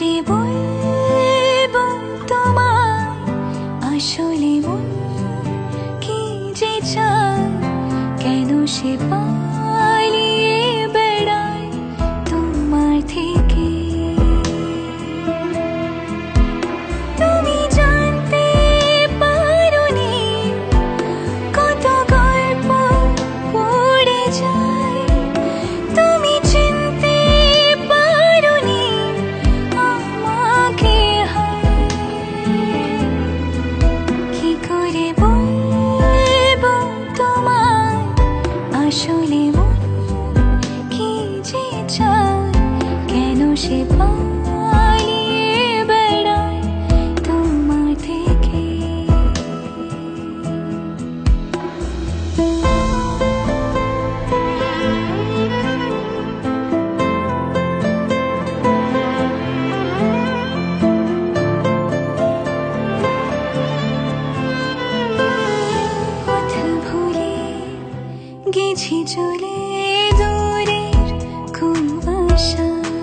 করে বলবো তোমায় আসলে মন কি যে চায়, কেন সে পালিয়ে বেড়ায় তোমার থেকে। তুমি জানতে পারোনি কত গল্প পড়ে যায়, তুমি চিনতে পারোনি আমাকে। কি করে বলবো তোমায় আসলে মন কি যে চায়, কেন সে পালিয়ে বেড়ায় তোমার থেকে। পথ ভুলে গেছি চলে দূরের কুয়াশায়,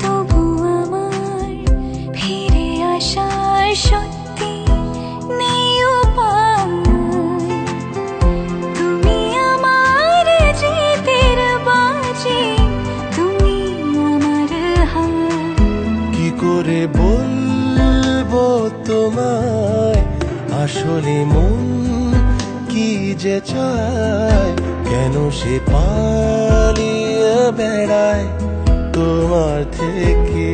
তবু আমার ফিরে আসার সত্যি নেই উপায়। তুমি আমার জিতের বাজি, তুমি আমার হার। কি করে বলবো তোমায় আসলে মন কি যে চায়, কেন সে পালিয়ে বেড়ায় তোমার থেকে।